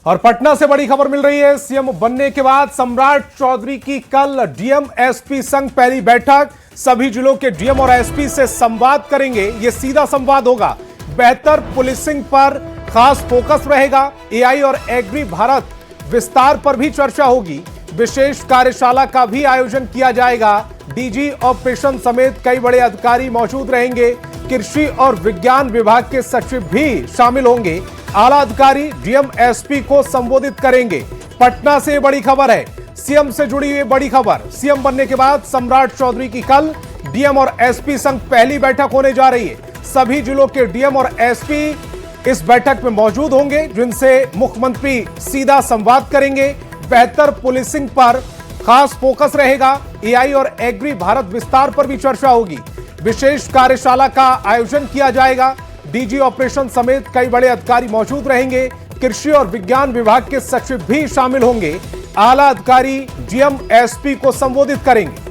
और पटना से बड़ी खबर मिल रही है। सीएम बनने के बाद सम्राट चौधरी की कल डीएम एसपी संग पहली बैठक। सभी जिलों के डीएम और एसपी से संवाद करेंगे। यह सीधा संवाद होगा। बेहतर पुलिसिंग पर खास फोकस रहेगा। एआई और एग्री भारत विस्तार पर भी चर्चा होगी। विशेष कार्यशाला का भी आयोजन किया जाएगा। डीजी ऑपरेशन समेत कई बड़े अधिकारी मौजूद रहेंगे। कृषि और विज्ञान विभाग के सचिव भी शामिल होंगे। आला अधिकारी डीएम एसपी को संबोधित करेंगे। पटना से बड़ी खबर है। सीएम से जुड़ी हुई बड़ी खबर। सीएम बनने के बाद सम्राट चौधरी की कल डीएम और एसपी संग पहली बैठक होने जा रही है। सभी जिलों के डीएम और एसपी इस बैठक में मौजूद होंगे, जिनसे मुख्यमंत्री सीधा संवाद करेंगे। बेहतर पुलिसिंग पर खास फोकस रहेगा। एआई और एग्री भारत विस्तार पर भी चर्चा होगी। विशेष कार्यशाला का आयोजन किया जाएगा। डीजी ऑपरेशन समेत कई बड़े अधिकारी मौजूद रहेंगे। कृषि और विज्ञान विभाग के सचिव भी शामिल होंगे। आला अधिकारी डीएम एसपी को संबोधित करेंगे।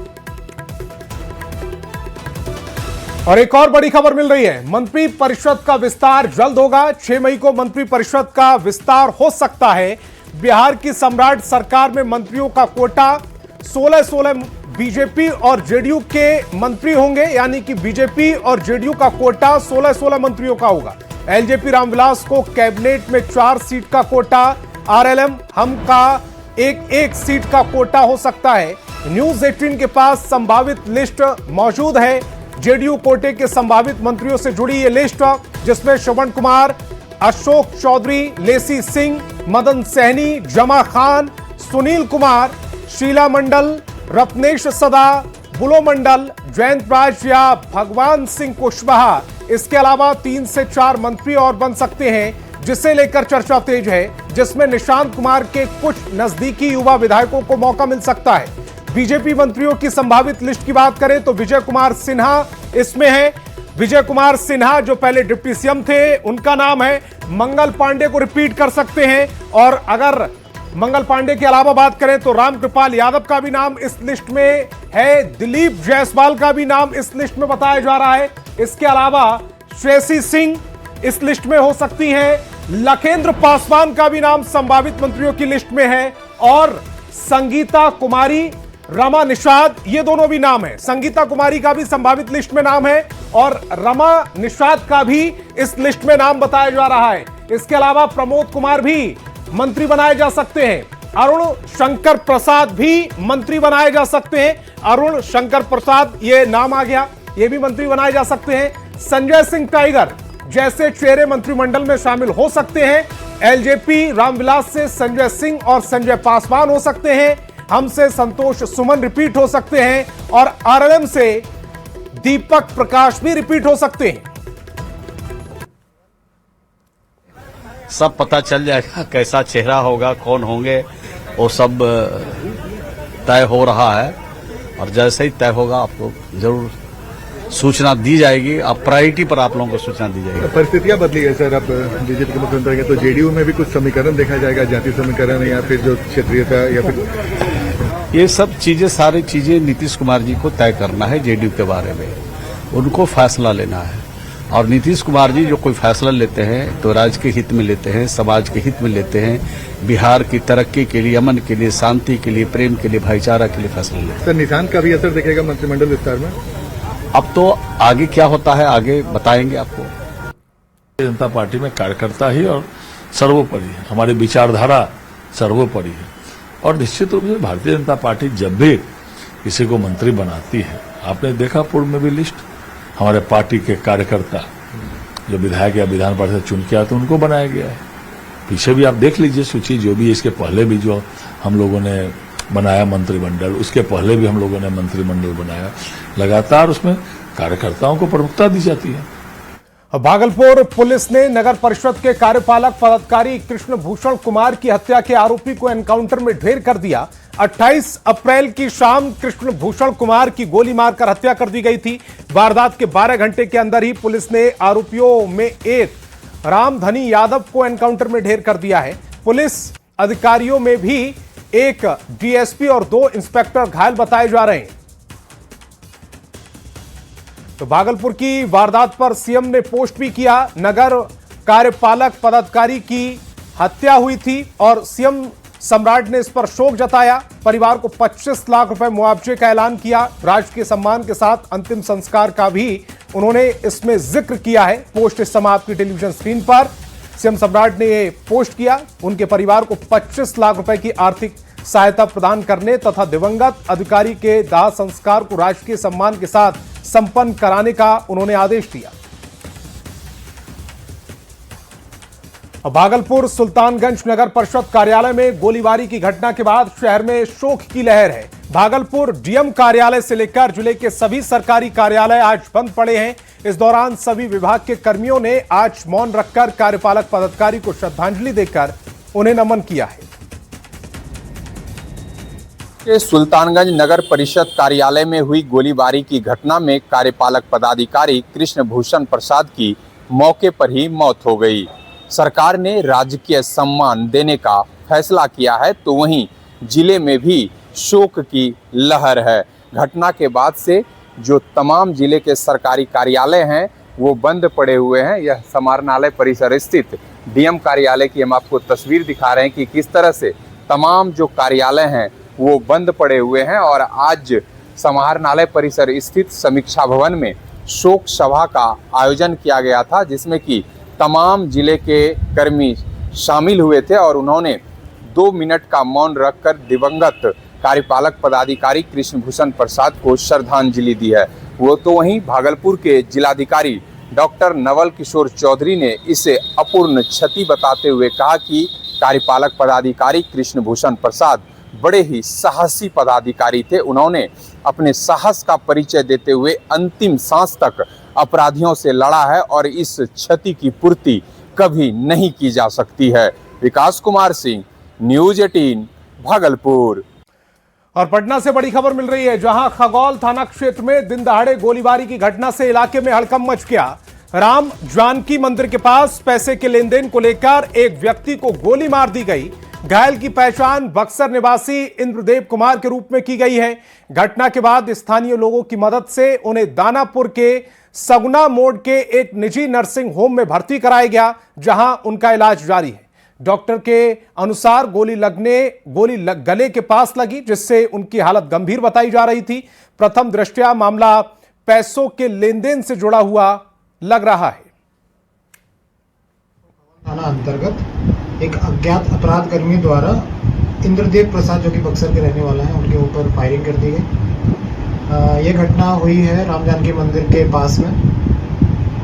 और एक और बड़ी खबर मिल रही है। मंत्री परिषद का विस्तार जल्द होगा। 6 मई को मंत्री परिषद का विस्तार हो सकता है। बिहार की सम्राट सरकार में मंत्रियों का कोटा 16 बीजेपी और जेडीयू के मंत्री होंगे, यानी कि बीजेपी और जेडीयू का कोटा 16 मंत्रियों का होगा। एलजेपी रामविलास को कैबिनेट में 4 सीट का कोटा, आरएलएम हम का एक सीट का कोटा हो सकता है। न्यूज 18 के पास संभावित लिस्ट मौजूद है। जेडीयू कोटे के संभावित मंत्रियों से जुड़ी ये लिस्ट, जिसमें श्रवण कुमार, अशोक चौधरी, लेसी सिंह, मदन सहनी, जमा खान, सुनील कुमार, शीला मंडल, रत्नेश सदा, बुलो मंडल, जयंत राज या भगवान सिंह कुशवाहा। इसके अलावा 3 से 4 मंत्री और बन सकते हैं, जिसे लेकर चर्चा तेज है, जिसमें निशांत कुमार के कुछ नजदीकी युवा विधायकों को मौका मिल सकता है। बीजेपी मंत्रियों की संभावित लिस्ट की बात करें तो विजय कुमार सिन्हा इसमें है। विजय कुमार सिन्हा जो पहले डिप्टी सीएम थे, उनका नाम है। मंगल पांडे को रिपीट कर सकते हैं। और अगर मंगल पांडे के अलावा बात करें तो रामकृपाल यादव का भी नाम इस लिस्ट में है। दिलीप जायसवाल का भी नाम इस लिस्ट में बताया जा रहा है। इसके अलावा श्रेयसी सिंह इस लिस्ट में हो सकती हैं। लखेंद्र पासवान का भी नाम संभावित मंत्रियों की लिस्ट में है। और संगीता कुमारी, रमा निषाद, ये दोनों भी नाम है। संगीता कुमारी का भी संभावित लिस्ट में नाम है और रमा निषाद का भी इस लिस्ट में नाम बताया जा रहा है। इसके अलावा प्रमोद कुमार भी मंत्री बनाए जा सकते हैं। अरुण शंकर प्रसाद भी मंत्री बनाए जा सकते हैं। अरुण शंकर प्रसाद ये नाम आ गया, ये भी मंत्री बनाए जा सकते हैं। संजय सिंह टाइगर जैसे चेहरे मंत्रिमंडल में शामिल हो सकते हैं। एलजेपी रामविलास से संजय सिंह और संजय पासवान हो सकते हैं। हमसे संतोष सुमन रिपीट हो सकते हैं और आरएलएम से दीपक प्रकाश भी रिपीट हो सकते हैं। सब पता चल जाएगा कैसा चेहरा होगा, कौन होंगे, वो सब तय हो रहा है। और जैसे ही तय होगा आपको जरूर सूचना दी जाएगी। आप प्रायोरिटी पर आप लोगों को सूचना दी जाएगी। परिस्थितियां बदली है सर, अब बीजेपी के मुख्यमंत्री तो जेडीयू में भी कुछ समीकरण देखा जाएगा, जाति समीकरण या फिर जो क्षेत्रीयता या फिर ये सब चीजें, सारी चीजें नीतीश कुमार जी को तय करना है। जेडीयू के बारे में उनको फैसला लेना है। और नीतीश कुमार जी जो कोई फैसला लेते हैं तो राज्य के हित में लेते हैं, समाज के हित में लेते हैं। बिहार की तरक्की के लिए, अमन के लिए, शांति के लिए, प्रेम के लिए, भाईचारा के लिए फैसला लेते हैं। सर निशांत का भी असर दिखेगा मंत्रिमंडल विस्तार में? अब तो आगे क्या होता है आगे बताएंगे आपको। भारतीय जनता पार्टी में कार्यकर्ता ही और सर्वोपरि है, हमारी विचारधारा सर्वोपरि है। और निश्चित रूप से भारतीय जनता पार्टी जब भी किसी को मंत्री बनाती है, आपने देखा पूर्व में भी लिस्ट, हमारे पार्टी के कार्यकर्ता जो विधायक या विधान परिषद चुन के आते उनको बनाया गया है। पीछे भी आप देख लीजिए सूची जो भी, इसके पहले भी जो हम लोगों ने बनाया मंत्रिमंडल, उसके पहले भी हम लोगों ने मंत्रिमंडल बनाया। लगातार उसमें कार्यकर्ताओं को प्रमुखता दी जाती है। भागलपुर पुलिस ने नगर परिषद के कार्यपालक पदाधिकारी कृष्ण भूषण कुमार की हत्या के आरोपी को एनकाउंटर में ढेर कर दिया। 28 अप्रैल की शाम कृष्ण भूषण कुमार की गोली मारकर हत्या कर दी गई थी। वारदात के 12 घंटे के अंदर ही पुलिस ने आरोपियों में एक रामधनी यादव को एनकाउंटर में ढेर कर दिया है। पुलिस अधिकारियों में भी एक डीएसपी और 2 इंस्पेक्टर घायल बताए जा रहे हैं। तो भागलपुर की वारदात पर सीएम ने पोस्ट भी किया। नगर कार्यपालक पदाधिकारी की हत्या हुई थी और सीएम सम्राट ने इस पर शोक जताया। परिवार को 25 लाख रुपए मुआवजे का ऐलान किया। राजकीय सम्मान के साथ अंतिम संस्कार का भी उन्होंने इसमें जिक्र किया है। पोस्ट इस समय आपकी टेलीविजन स्क्रीन पर सीएम सम्राट ने ये पोस्ट किया। उनके परिवार को 25 लाख रुपए की आर्थिक सहायता प्रदान करने तथा दिवंगत अधिकारी के दाह संस्कार को राजकीय सम्मान के साथ संपन्न कराने का उन्होंने आदेश दिया। भागलपुर सुल्तानगंज नगर परिषद कार्यालय में गोलीबारी की घटना के बाद शहर में शोक की लहर है। भागलपुर डीएम कार्यालय से लेकर जिले के सभी सरकारी कार्यालय आज बंद पड़े हैं। इस दौरान सभी विभाग के कर्मियों ने आज मौन रखकर कार्यपालक पदाधिकारी को श्रद्धांजलि देकर उन्हें नमन किया है। सुल्तानगंज नगर परिषद कार्यालय में हुई गोलीबारी की घटना में कार्यपालक पदाधिकारी कृष्ण भूषण प्रसाद की मौके पर ही मौत हो गई। सरकार ने राजकीय सम्मान देने का फैसला किया है, तो वहीं जिले में भी शोक की लहर है। घटना के बाद से जो तमाम जिले के सरकारी कार्यालय हैं वो बंद पड़े हुए हैं। यह समाहरणालय परिसर स्थित डीएम कार्यालय की हम आपको तस्वीर दिखा रहे हैं कि किस तरह से तमाम जो कार्यालय हैं वो बंद पड़े हुए हैं। और आज समाहरणालय परिसर स्थित समीक्षा भवन में शोक सभा का आयोजन किया गया था, जिसमें कि तमाम जिले के कर्मी शामिल हुए थे और उन्होंने 2 मिनट का मौन रखकर दिवंगत कार्यपालक पदाधिकारी कृष्ण भूषण प्रसाद को श्रद्धांजलि दी है। वो तो वहीं भागलपुर के जिलाधिकारी डॉक्टर नवल किशोर चौधरी ने इसे अपूर्ण क्षति बताते हुए कहा कि कार्यपालक पदाधिकारी कृष्ण भूषण प्रसाद बड़े ही साहसी पदाधिकारी थे। उन्होंने अपने साहस का परिचय देते हुए अंतिम सांस तक अपराधियों से लड़ा है और इस क्षति की पूर्ति कभी नहीं की जा सकती है। विकास कुमार सिंह, न्यूज 18, भागलपुर। और पटना से बड़ी खबर मिल रही है, जहां खगौल थाना क्षेत्र में दिन दहाड़े गोलीबारी की घटना से इलाके में हड़कंप मच गया। राम जानकी मंदिर के पास पैसे के लेन देन को लेकर एक व्यक्ति को गोली मार दी गई। घायल की पहचान बक्सर निवासी इंद्रदेव कुमार के रूप में की गई है। घटना के बाद स्थानीय लोगों की मदद से उन्हें दानापुर के सगुना मोड़ के एक निजी नर्सिंग होम में भर्ती कराया गया, जहां उनका इलाज जारी है। डॉक्टर के अनुसार गोली गले के पास लगी, जिससे उनकी हालत गंभीर बताई जा रही थी। प्रथम दृष्टया मामला पैसों के लेन देन से जुड़ा हुआ लग रहा है। थाना अंतर्गत एक अज्ञात अपराध कर्मी द्वारा इंद्रदेव प्रसाद, जो कि बक्सर के रहने वाला है, उनके ऊपर फायरिंग कर दी गई। ये घटना हुई है राम जानकी मंदिर के पास में।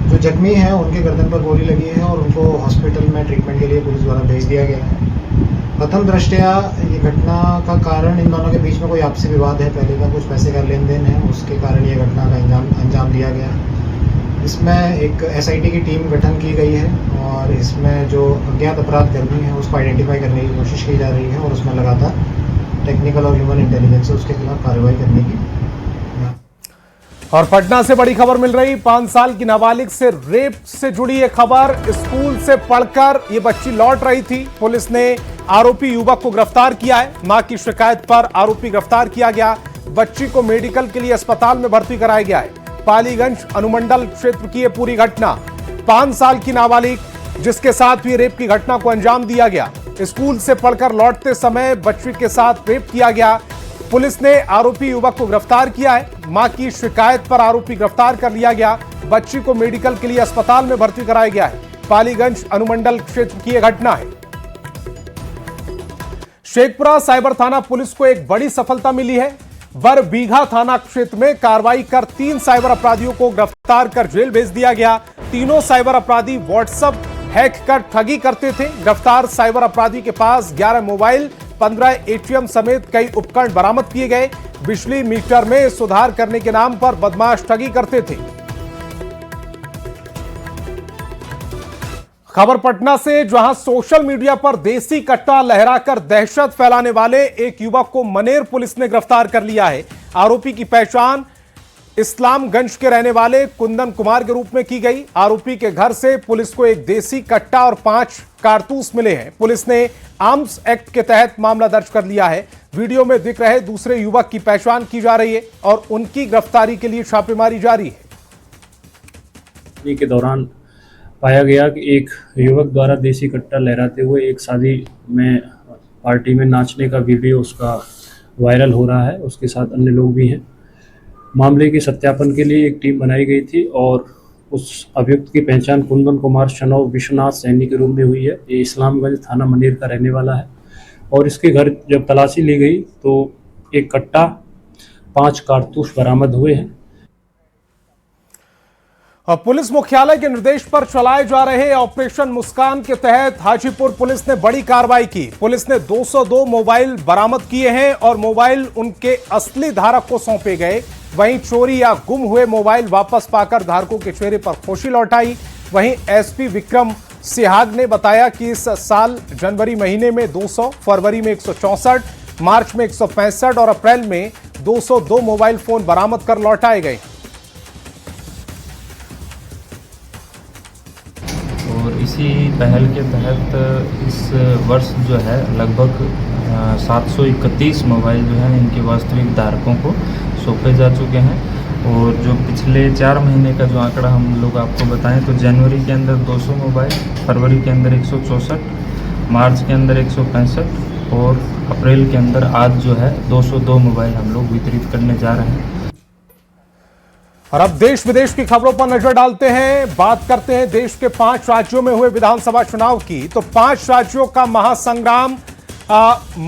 जो जख्मी हैं उनके गर्दन पर गोली लगी है और उनको हॉस्पिटल में ट्रीटमेंट के लिए पुलिस द्वारा भेज दिया गया है। प्रथम दृष्टया ये घटना का कारण इन दोनों के बीच में कोई आपसी विवाद है, पहले का कुछ पैसे का लेन देन है, उसके कारण ये घटना का अंजाम दिया गया है। इसमें एक SIT की टीम गठन की गई है और इसमें जो अज्ञात अपराध कर्मी है उसको आइडेंटिफाई करने की कोशिश की जा रही है और उसमें लगातार टेक्निकल और ह्यूमन इंटेलिजेंस से उसके खिलाफ कार्रवाई करने की। और पटना से बड़ी खबर मिल रही, 5 साल की नाबालिग से रेप से जुड़ी ये खबर। स्कूल से पढ़कर ये बच्ची लौट रही थी। पुलिस ने आरोपी युवक को गिरफ्तार किया है। मां की शिकायत पर आरोपी गिरफ्तार किया गया। बच्ची को मेडिकल के लिए अस्पताल में भर्ती कराया गया है। पालीगंज अनुमंडल क्षेत्र की ये पूरी घटना, 5 साल की नाबालिग जिसके साथ हुई रेप की घटना को अंजाम दिया गया। स्कूल से पढ़कर लौटते समय बच्ची के साथ रेप किया गया। पुलिस ने आरोपी युवक को गिरफ्तार किया है। मां की शिकायत पर आरोपी गिरफ्तार कर लिया गया। बच्ची को मेडिकल के लिए अस्पताल में भर्ती कराया गया है। पालीगंज अनुमंडल क्षेत्र की यह घटना है। शेखपुरा साइबर थाना पुलिस को एक बड़ी सफलता मिली है। बरबीघा थाना क्षेत्र में कार्रवाई कर 3 साइबर अपराधियों को गिरफ्तार कर जेल भेज दिया गया। तीनों साइबर अपराधी व्हाट्सएप हैक कर ठगी करते थे। गिरफ्तार साइबर अपराधी के पास 11 मोबाइल, 15 ATM समेत कई उपकरण बरामद किए गए। बिजली मीटर में सुधार करने के नाम पर बदमाश ठगी करते थे। खबर पटना से, जहां सोशल मीडिया पर देसी कट्टा लहराकर दहशत फैलाने वाले एक युवक को मनेर पुलिस ने गिरफ्तार कर लिया है। आरोपी की पहचान इस्लामगंज के रहने वाले कुंदन कुमार के रूप में की गई। आरोपी के घर से पुलिस को एक देसी कट्टा और 5 कारतूस मिले हैं। पुलिस ने आर्म्स एक्ट के तहत मामला दर्ज कर लिया है। वीडियो में दिख रहे दूसरे युवक की पहचान की जा रही है और उनकी गिरफ्तारी के लिए छापेमारी जारी है। के दौरान पाया गया कि एक युवक द्वारा देसी कट्टा लहराते हुए एक शादी में पार्टी में नाचने का वीडियो उसका वायरल हो रहा है। उसके साथ अन्य लोग भी हैं। मामले के सत्यापन के लिए एक टीम बनाई गई थी और उस अभियुक्त की पहचान कुंदन कुमार शनौ विश्वनाथ सैनी के रूप में हुई है। ये इस्लामगंज थाना मनेर का रहने वाला है और इसके घर जब तलाशी ली गई तो एक कट्टा 5 कारतूस बरामद हुए हैं। अब पुलिस मुख्यालय के निर्देश पर चलाए जा रहे ऑपरेशन मुस्कान के तहत हाजीपुर पुलिस ने बड़ी कार्रवाई की। पुलिस ने 202 मोबाइल बरामद किए हैं और मोबाइल उनके असली धारक को सौंपे गए। वहीं चोरी या गुम हुए मोबाइल वापस पाकर धारकों के चेहरे पर खुशी लौटाई। वहीं एसपी विक्रम सिहाग ने बताया कि इस साल जनवरी महीने में 200, फरवरी में 164, मार्च में 165 और अप्रैल में 202 मोबाइल फोन बरामद कर लौटाए गए। और इसी पहल के तहत इस वर्ष जो है लगभग 731 मोबाइल जो है इनके वास्तविक धारकों को सौंपे जा चुके हैं। और जो पिछले 4 महीने का जो आंकड़ा हम लोग आपको बताएं तो जनवरी के अंदर 200 मोबाइल, फरवरी के अंदर 164, मार्च के अंदर 165 और अप्रैल के अंदर आज जो है 202 मोबाइल हम लोग वितरित करने जा रहे हैं। और अब देश विदेश की खबरों पर नजर डालते हैं। बात करते हैं देश के 5 राज्यों में हुए विधानसभा चुनाव की। तो 5 राज्यों का महासंग्राम,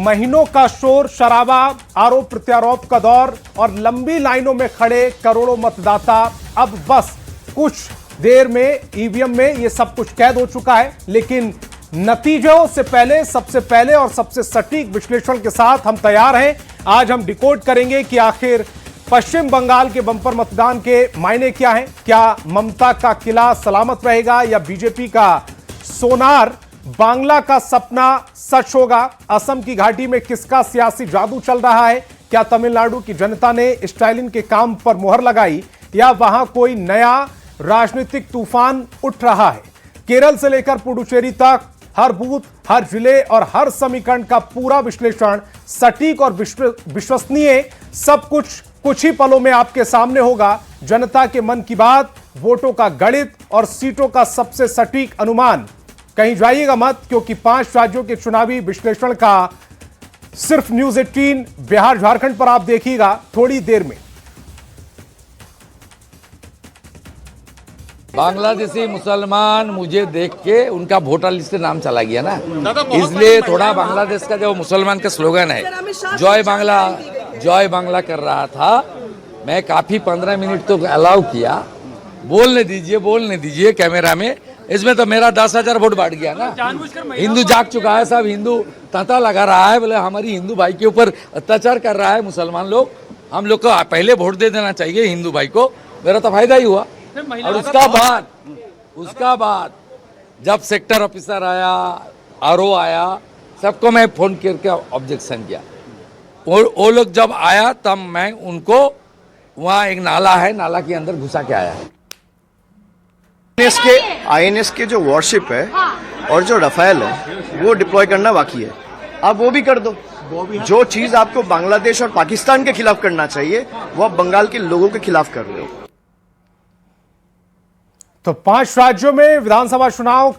महीनों का शोर शराबा, आरोप प्रत्यारोप का दौर और लंबी लाइनों में खड़े करोड़ों मतदाता। अब बस कुछ देर में ईवीएम में ये सब कुछ कैद हो चुका है। लेकिन नतीजों से पहले, सबसे पहले और सबसे सटीक विश्लेषण के साथ हम तैयार हैं। आज हम डिकोड करेंगे कि आखिर पश्चिम बंगाल के बंपर मतदान के मायने क्या हैं। क्या ममता का किला सलामत रहेगा या बीजेपी का सोनार बांग्ला का सपना सच होगा। असम की घाटी में किसका सियासी जादू चल रहा है। क्या तमिलनाडु की जनता ने स्टालिन के काम पर मुहर लगाई या वहां कोई नया राजनीतिक तूफान उठ रहा है। केरल से लेकर पुडुचेरी तक हर बूथ, हर जिले और हर समीकरण का पूरा विश्लेषण सटीक और विश्वसनीय, सब कुछ ही पलों में आपके सामने होगा। जनता के मन की बात, वोटों का गणित और सीटों का सबसे सटीक अनुमान। कहीं जाइएगा मत, क्योंकि 5 राज्यों के चुनावी विश्लेषण का सिर्फ न्यूज 18 बिहार झारखंड पर आप देखिएगा थोड़ी देर में। बांग्लादेशी मुसलमान मुझे देख के उनका वोटर लिस्ट से नाम चला गया ना, इसलिए थोड़ा बांग्लादेश का जो मुसलमान का स्लोगन है जय बांग्ला कर रहा था। मैं काफी 15 मिनट तो अलाउ किया, बोलने दीजिए कैमरा में। इसमें तो मेरा 10,000 वोट बढ़ गया ना। हिंदू जाग चुका है, सब हिंदू तांता लगा रहा है, बोले हमारी हिंदू भाई के ऊपर अत्याचार कर रहा है मुसलमान लोग। हम लोग को पहले वोट दे देना चाहिए हिंदू भाई को, मेरा तो फायदा ही हुआ। और उसका बाद जब सेक्टर ऑफिसर आया, आरओ आया, सबको मैं फोन करके ऑब्जेक्शन किया। वो लोग जब आया तब मैं उनको, वहाँ एक नाला है, नाला के अंदर घुसा के आया। आईएनएस के जो वॉरशिप है और जो रफेल है वो डिप्लॉय करना बाकी है। आप वो भी कर दो। जो चीज आपको बांग्लादेश और पाकिस्तान के खिलाफ करना चाहिए वो आप बंगाल के लोगों के खिलाफ कर रहे हो। तो 5 राज्यों में विधानसभा चुनाव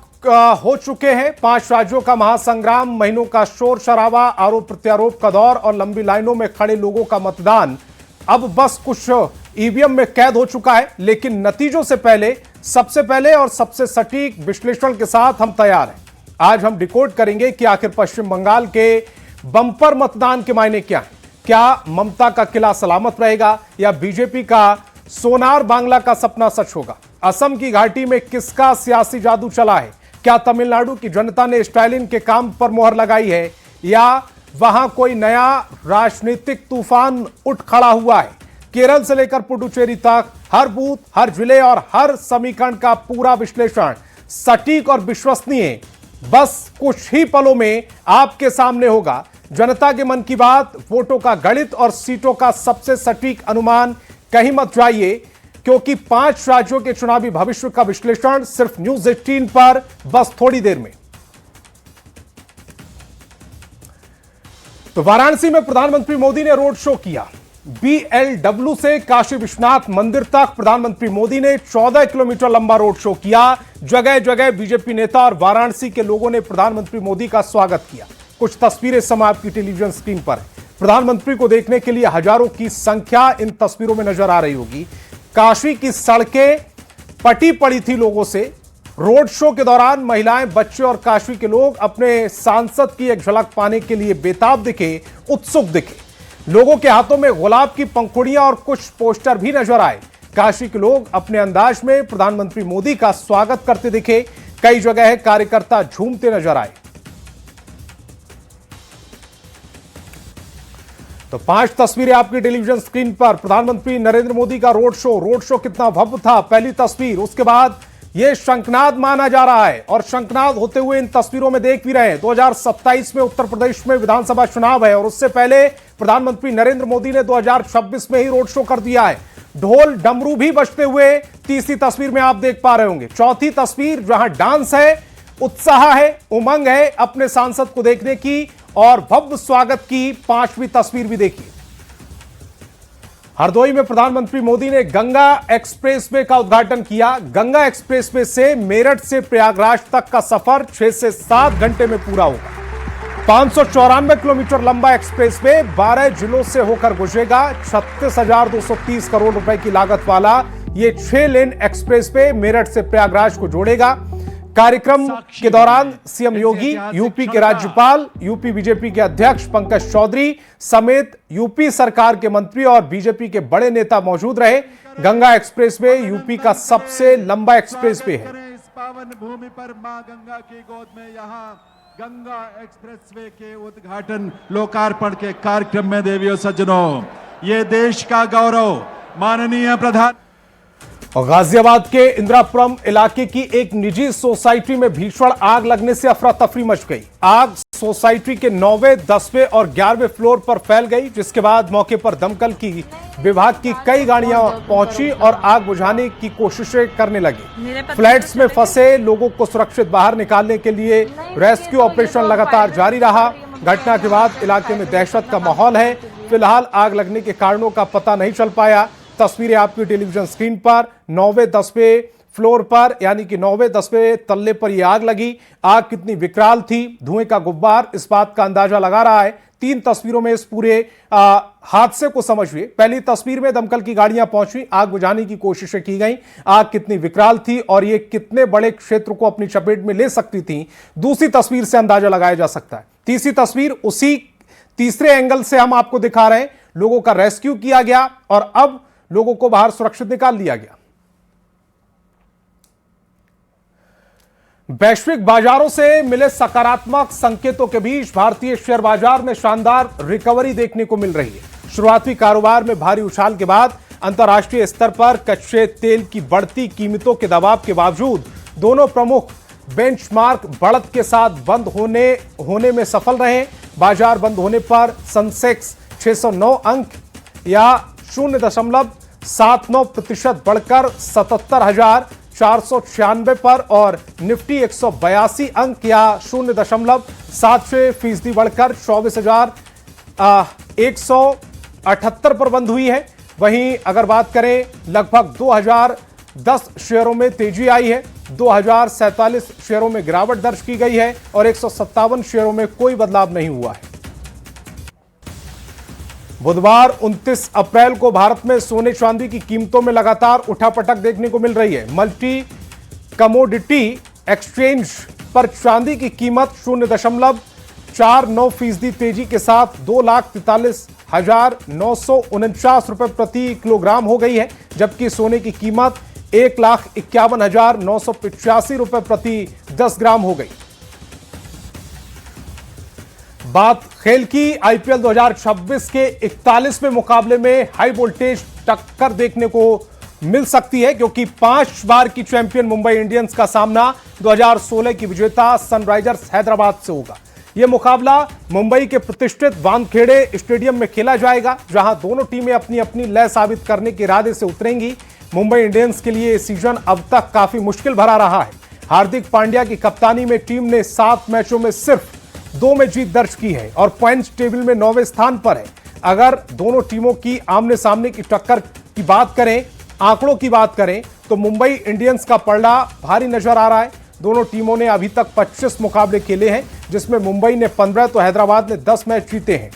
हो चुके हैं। 5 राज्यों का महासंग्राम, महीनों का शोर शराबा, आरोप प्रत्यारोप का दौर और लंबी लाइनों में खड़े लोगों का मतदान अब बस कुछ ईवीएम में कैद हो चुका है। लेकिन नतीजों से पहले, सबसे पहले और सबसे सटीक विश्लेषण के साथ हम तैयार हैं। आज हम डिकोड करेंगे कि आखिर पश्चिम बंगाल के बंपर मतदान के मायने क्या हैं। क्या ममता का किला सलामत रहेगा या बीजेपी का सोनार बांग्ला का सपना सच होगा। असम की घाटी में किसका सियासी जादू चला है। क्या तमिलनाडु की जनता ने स्टालिन के काम पर मुहर लगाई है या वहां कोई नया राजनीतिक तूफान उठ खड़ा हुआ है। केरल से लेकर पुडुचेरी तक हर बूथ, हर जिले और हर समीकरण का पूरा विश्लेषण सटीक और विश्वसनीय बस कुछ ही पलों में आपके सामने होगा। जनता के मन की बात, वोटों का गणित और सीटों का सबसे सटीक अनुमान। कहीं मत जाइए, क्योंकि 5 राज्यों के चुनावी भविष्य का विश्लेषण सिर्फ न्यूज 18 पर बस थोड़ी देर में। तो वाराणसी में प्रधानमंत्री मोदी ने रोड शो किया। BLW से काशी विश्वनाथ मंदिर तक प्रधानमंत्री मोदी ने 14 किलोमीटर लंबा रोड शो किया। जगह जगह बीजेपी नेता और वाराणसी के लोगों ने प्रधानमंत्री मोदी का स्वागत किया। कुछ तस्वीरें इस समय आपकी टेलीविजन स्क्रीन पर है। प्रधानमंत्री को देखने के लिए हजारों की संख्या इन तस्वीरों में नजर आ रही होगी। काशी की सड़कें पटी पड़ी थी लोगों से। रोड शो के दौरान महिलाएं, बच्चे और काशी के लोग अपने सांसद की एक झलक पाने के लिए बेताब दिखे, उत्सुक दिखे। लोगों के हाथों में गुलाब की पंखुड़ियां और कुछ पोस्टर भी नजर आए। काशी के लोग अपने अंदाज में प्रधानमंत्री मोदी का स्वागत करते दिखे। कई जगह कार्यकर्ता झूमते नजर आए। तो 5 तस्वीरें आपकी टेलीविजन स्क्रीन पर। प्रधानमंत्री नरेंद्र मोदी का रोड शो कितना भव्य था, पहली तस्वीर। उसके बाद यह शंखनाद माना जा रहा है और शंखनाद होते हुए इन तस्वीरों में देख भी रहे हैं। 2027 में उत्तर प्रदेश में विधानसभा चुनाव है और उससे पहले प्रधानमंत्री नरेंद्र मोदी ने 2026 में ही रोड शो कर दिया है। ढोल डमरू भी बजते हुए तीसरी तस्वीर में आप देख पा रहे होंगे। चौथी तस्वीर जहां डांस है, उत्साह है, उमंग है अपने सांसद को देखने की और भव्य स्वागत की 5वीं तस्वीर भी देखिए। हरदोई में प्रधानमंत्री मोदी ने गंगा एक्सप्रेसवे का उद्घाटन किया। गंगा एक्सप्रेसवे से मेरठ से प्रयागराज तक का सफर 6 से 7 घंटे में पूरा होगा। 594 किलोमीटर लंबा एक्सप्रेसवे 12 जिलों से होकर गुजरेगा। 36,230 करोड़ रुपए की लागत वाला यह 6 लेन एक्सप्रेसवे मेरठ से प्रयागराज को जोड़ेगा। कार्यक्रम के दौरान सीएम योगी, यूपी के राज्यपाल, यूपी बीजेपी के अध्यक्ष पंकज चौधरी समेत यूपी सरकार के मंत्री और बीजेपी के बड़े नेता मौजूद रहे। गंगा एक्सप्रेसवे यूपी का सबसे लंबा एक्सप्रेसवे है। इस पावन भूमि पर मां गंगा की गोद में यहाँ गंगा एक्सप्रेसवे के उद्घाटन लोकार्पण के कार्यक्रम में देवियों सज्जनों, ये देश का गौरव माननीय प्रधान। और गाजियाबाद के इंदिरापुरम इलाके की एक निजी सोसाइटी में भीषण आग लगने से अफरा तफरी मच गई। आग सोसाइटी के 9वें, 10वें और 11वें फ्लोर पर फैल गई, जिसके बाद मौके पर दमकल की विभाग की कई गाड़ियां पहुंची और आग बुझाने की कोशिशें करने लगी। फ्लैट्स में फंसे लोगों को सुरक्षित बाहर निकालने के लिए रेस्क्यू ऑपरेशन लगातार जारी रहा। घटना के बाद इलाके में दहशत का माहौल है। फिलहाल आग लगने के कारणों का पता नहीं चल पाया। तस्वीरें आपकी टेलीविजन स्क्रीन पर। 9वें, 10वें फ्लोर पर यानी कि 9वें, 10वें तल्ले पर यह आग लगी। आग कितनी विकराल थी, धुएं का गुब्बार इस बात का अंदाजा लगा रहा है। 3 तस्वीरों में इस पूरे हादसे को समझिए। पहली तस्वीर में दमकल की गाड़ियां पहुंची, आग बुझाने की कोशिशें की गई। आग कितनी विकराल थी और यह कितने बड़े क्षेत्र को अपनी चपेट में ले सकती थी, दूसरी तस्वीर से अंदाजा लगाया जा सकता है। तीसरी तस्वीर उसी तीसरे एंगल से हम आपको दिखा रहे हैं। लोगों का रेस्क्यू किया गया और अब लोगों को बाहर सुरक्षित निकाल लिया गया। वैश्विक बाजारों से मिले सकारात्मक संकेतों के बीच भारतीय शेयर बाजार में शानदार रिकवरी देखने को मिल रही है। शुरुआती कारोबार में भारी उछाल के बाद अंतर्राष्ट्रीय स्तर पर कच्चे तेल की बढ़ती कीमतों के दबाव के बावजूद दोनों प्रमुख बेंचमार्क बढ़त के साथ बंद होने में सफल रहे। बाजार बंद होने पर सेंसेक्स 609 अंक या 0.79% बढ़कर 77,496 पर और निफ्टी 182 अंक या 0.76% बढ़कर 24,178 पर बंद हुई है। वहीं अगर बात करें लगभग 2010 शेयरों में तेजी आई है। 2047 शेयरों में गिरावट दर्ज की गई है और 157 शेयरों में कोई बदलाव नहीं हुआ है। बुधवार 29 अप्रैल को भारत में सोने चांदी की कीमतों में लगातार उठापटक देखने को मिल रही है। मल्टी कमोडिटी एक्सचेंज पर चांदी की कीमत 0.49% तेजी के साथ 2,43,949 रुपए प्रति किलोग्राम हो गई है, जबकि सोने की कीमत 1,51,985 रुपए प्रति 10 ग्राम हो गई। बात खेल की। आईपीएल 2026 के 41वें मुकाबले में हाई वोल्टेज टक्कर देखने को मिल सकती है, क्योंकि 5 बार की चैंपियन मुंबई इंडियंस का सामना 2016 की विजेता सनराइजर्स हैदराबाद से होगा। यह मुकाबला मुंबई के प्रतिष्ठित वानखेड़े स्टेडियम में खेला जाएगा, जहां दोनों टीमें अपनी अपनी लय साबित करने के इरादे से उतरेंगी। मुंबई इंडियंस के लिए सीजन अब तक काफी मुश्किल भरा रहा है। हार्दिक पांड्या की कप्तानी में टीम ने 7 मैचों में सिर्फ 2 में जीत दर्ज की है और पॉइंट्स टेबल में 9वें स्थान पर है। अगर दोनों टीमों की आमने सामने की टक्कर की बात करें, आंकड़ों की बात करें, तो मुंबई इंडियंस का पलड़ा भारी नजर आ रहा है। दोनों टीमों ने अभी तक 25 मुकाबले खेले हैं, जिसमें मुंबई ने 15 तो हैदराबाद ने 10 मैच जीते हैं।